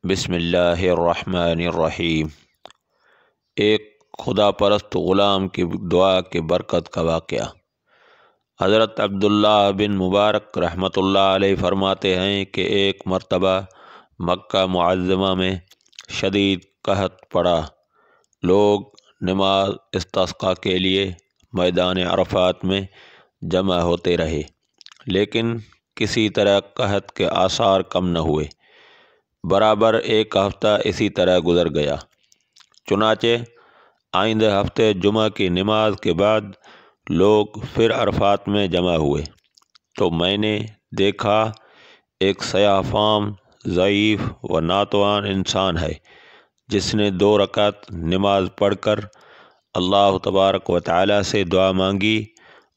بسم اللہ الرحمن الرحیم۔ ایک خدا پرست غلام کی دعا کے برکت کا واقعہ۔ حضرت عبداللہ بن مبارک رحمۃ اللہ علیہ فرماتے ہیں کہ ایک مرتبہ مکہ معظمہ میں شدید قحط پڑا۔ لوگ نماز استسقاء کے لیے میدان عرفات میں جمع ہوتے رہے، لیکن کسی طرح قحط کے آثار کم نہ ہوئے۔ برابر ایک ہفتہ اسی طرح گزر گیا۔ چنانچہ آئندہ ہفتے جمعہ کی نماز کے بعد لوگ پھر عرفات میں جمع ہوئے تو میں نے دیکھا ایک سیاہ فام ضعیف و ناتوان انسان ہے، جس نے 2 رکعت نماز پڑھ کر اللہ تبارک و تعالی سے دعا مانگی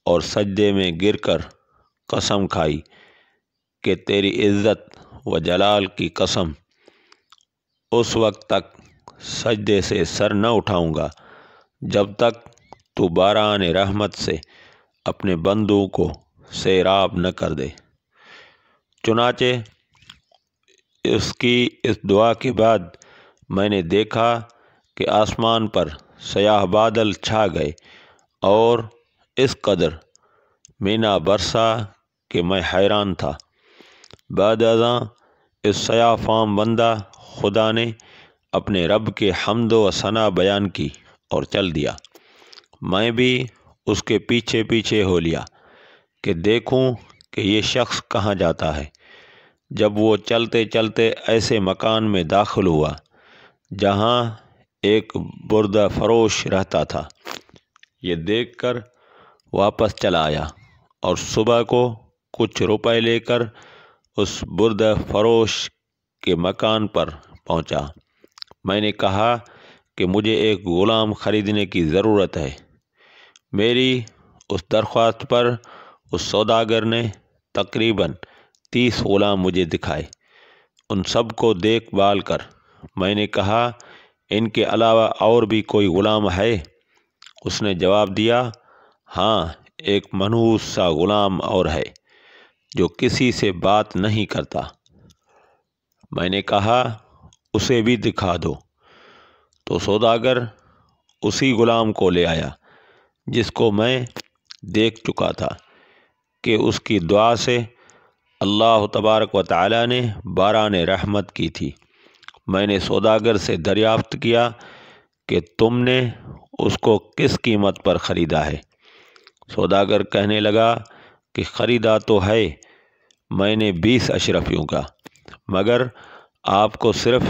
اور سجدے میں گر کر قسم کھائی کہ تیری عزت و جلال کی قسم، اس وقت تک سجدے سے سر نہ اٹھاؤں گا جب تک تو باران رحمت سے اپنے بندوں کو سیراب نہ کر دے۔ چنانچہ اس کی اس دعا کے بعد میں نے دیکھا کہ آسمان پر سیاہ بادل چھا گئے اور اس قدر مینا برسا کہ میں حیران تھا۔ بعد ازاں اس سیاہ فام بندہ خدا نے اپنے رب کے حمد و ثنا بیان کی اور چل دیا۔ میں بھی اس کے پیچھے پیچھے ہو لیا کہ دیکھوں کہ یہ شخص کہاں جاتا ہے۔ جب وہ چلتے چلتے ایسے مکان میں داخل ہوا جہاں ایک بردہ فروش رہتا تھا، یہ دیکھ کر واپس چلا آیا اور صبح کو کچھ روپے لے کر اس بردہ فروش کے مکان پر پہنچا۔ میں نے کہا کہ مجھے ایک غلام خریدنے کی ضرورت ہے۔ میری اس درخواست پر اس سوداگر نے تقریباً 30 غلام مجھے دکھائے۔ ان سب کو دیکھ بھال کر میں نے کہا، ان کے علاوہ اور بھی کوئی غلام ہے؟ اس نے جواب دیا، ہاں، ایک منحوس سا غلام اور ہے جو کسی سے بات نہیں کرتا۔ میں نے کہا، اسے بھی دکھا دو۔ تو سوداگر اسی غلام کو لے آیا جس کو میں دیکھ چکا تھا کہ اس کی دعا سے اللہ تبارک و تعالی نے باران رحمت کی تھی۔ میں نے سوداگر سے دریافت کیا کہ تم نے اس کو کس قیمت پر خریدا ہے؟ سوداگر کہنے لگا کہ خریدا تو ہے میں نے 20 اشرفیوں کا، مگر آپ کو صرف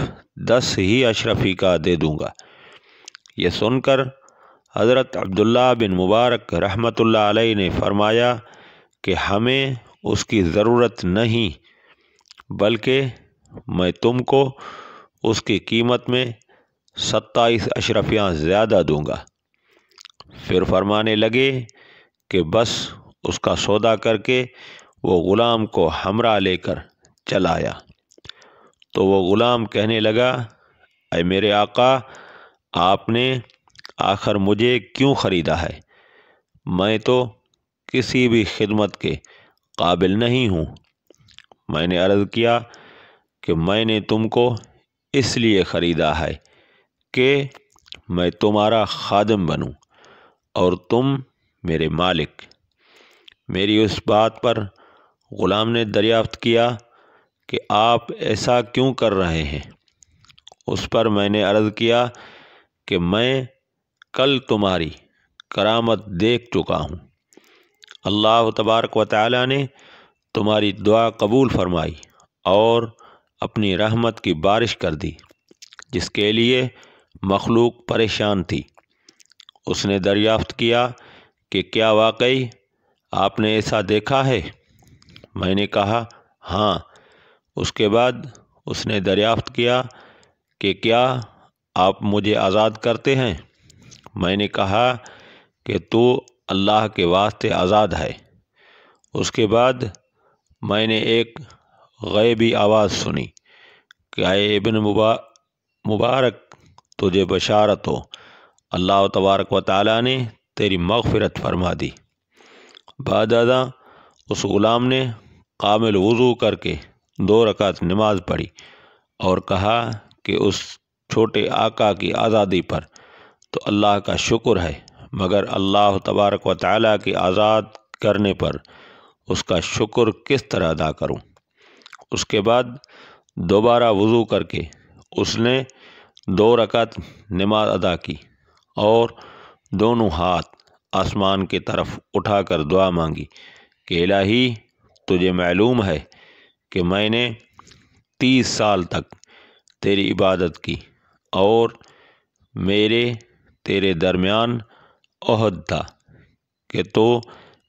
10 ہی اشرفی کا دے دوں گا۔ یہ سن کر حضرت عبداللہ بن مبارک رحمۃ اللہ علیہ نے فرمایا کہ ہمیں اس کی ضرورت نہیں، بلکہ میں تم کو اس کی قیمت میں 27 اشرفیاں زیادہ دوں گا۔ پھر فرمانے لگے کہ بس اس کا سودا کر کے وہ غلام کو ہمراہ لے کر چل آیا۔ تو وہ غلام کہنے لگا، اے میرے آقا، آپ نے آخر مجھے کیوں خریدا ہے؟ میں تو کسی بھی خدمت کے قابل نہیں ہوں۔ میں نے عرض کیا کہ میں نے تم کو اس لیے خریدا ہے کہ میں تمہارا خادم بنوں اور تم میرے مالک۔ میری اس بات پر غلام نے دریافت کیا کہ آپ ایسا کیوں کر رہے ہیں؟ اس پر میں نے عرض کیا کہ میں کل تمہاری کرامت دیکھ چکا ہوں۔ اللہ تبارک و تعالی نے تمہاری دعا قبول فرمائی اور اپنی رحمت کی بارش کر دی، جس کے لیے مخلوق پریشان تھی۔ اس نے دریافت کیا کہ کیا واقعی آپ نے ایسا دیکھا ہے؟ میں نے کہا، ہاں۔ اس کے بعد اس نے دریافت کیا کہ کیا آپ مجھے آزاد کرتے ہیں؟ میں نے کہا کہ تو اللہ کے واسطے آزاد ہے۔ اس کے بعد میں نے ایک غیبی آواز سنی کہ اے ابن مبارک، تجھے بشارت ہو، اللہ تبارک و تعالی نے تیری مغفرت فرما دی۔ بعد ازاں اس غلام نے کامل وضو کر کے 2 رکعت نماز پڑھی اور کہا کہ اس چھوٹے آقا کی آزادی پر تو اللہ کا شکر ہے، مگر اللہ تبارک و تعالیٰ کی آزاد کرنے پر اس کا شکر کس طرح ادا کروں؟ اس کے بعد دوبارہ وضو کر کے اس نے 2 رکعت نماز ادا کی اور دونوں ہاتھ آسمان کی طرف اٹھا کر دعا مانگی کہ الہی، تجھے معلوم ہے کہ میں نے 30 سال تک تیری عبادت کی اور میرے تیرے درمیان عہد تھا کہ تو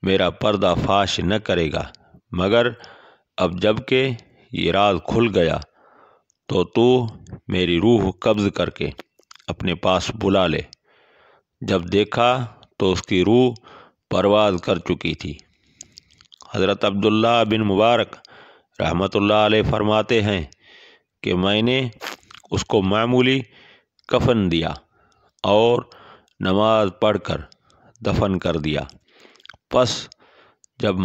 میرا پردہ فاش نہ کرے گا، مگر اب جب کہ یہ راز کھل گیا تو میری روح قبض کر کے اپنے پاس بلا لے۔ جب دیکھا تو اس کی روح پرواز کر چکی تھی۔ حضرت عبداللہ بن مبارک رحمۃ اللہ علیہ فرماتے ہیں کہ میں نے اس کو معمولی کفن دیا اور نماز پڑھ کر دفن کر دیا۔ پس جب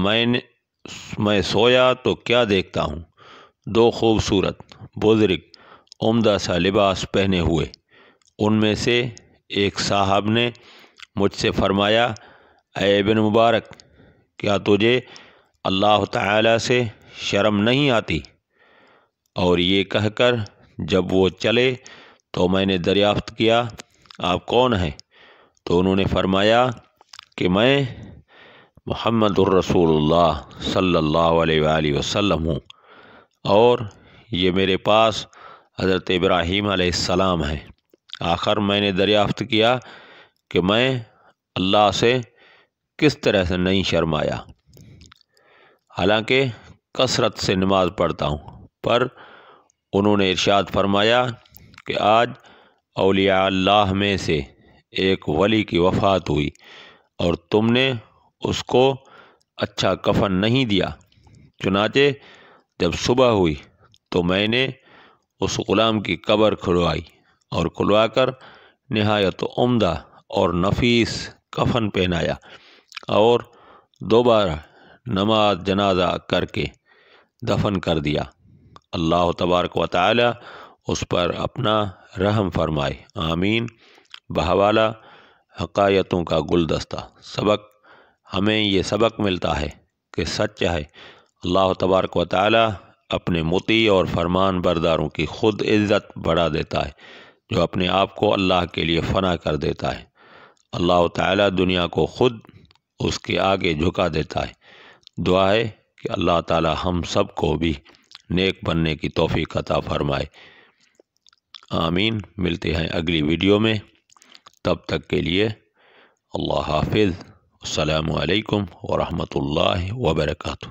میں سویا تو کیا دیکھتا ہوں، 2 خوبصورت بزرگ عمدہ سا لباس پہنے ہوئے، ان میں سے ایک صاحب نے مجھ سے فرمایا، اے ابن مبارک، کیا تجھے اللہ تعالیٰ سے شرم نہیں آتی؟ اور یہ کہہ کر جب وہ چلے تو میں نے دریافت کیا، آپ کون ہیں؟ تو انہوں نے فرمایا کہ میں محمد الرسول اللہ صلی اللہ علیہ وآلہ وسلم ہوں، اور یہ میرے پاس حضرت ابراہیم علیہ السلام ہیں۔ آخر میں نے دریافت کیا کہ میں اللہ سے کس طرح سے نہیں شرمایا، حالانکہ کثرت سے نماز پڑھتا ہوں؟ پر انہوں نے ارشاد فرمایا کہ آج اولیاء اللہ میں سے ایک ولی کی وفات ہوئی اور تم نے اس کو اچھا کفن نہیں دیا۔ چنانچہ جب صبح ہوئی تو میں نے اس غلام کی قبر کھلوائی اور کھلوا کر نہایت عمدہ اور نفیس کفن پہنایا اور دوبارہ نماز جنازہ کر کے دفن کر دیا۔ اللہ تبارک و تعالی اس پر اپنا رحم فرمائے، آمین۔ بحوالہ حقایتوں کا گلدستہ سبق، ہمیں یہ سبق ملتا ہے کہ سچ ہے اللہ تبارک و تعالی اپنے مطیع اور فرمان برداروں کی خود عزت بڑھا دیتا ہے، جو اپنے آپ کو اللہ کے لیے فنا کر دیتا ہے۔ اللہ تعالی دنیا کو خود اس کے آگے جھکا دیتا ہے۔ دعا ہے کہ اللہ تعالی ہم سب کو بھی نیک بننے کی توفیق عطا فرمائے، آمین۔ ملتے ہیں اگلی ویڈیو میں، تب تک کے لیے اللہ حافظ۔ السلام علیکم ورحمۃ اللہ وبرکاتہ۔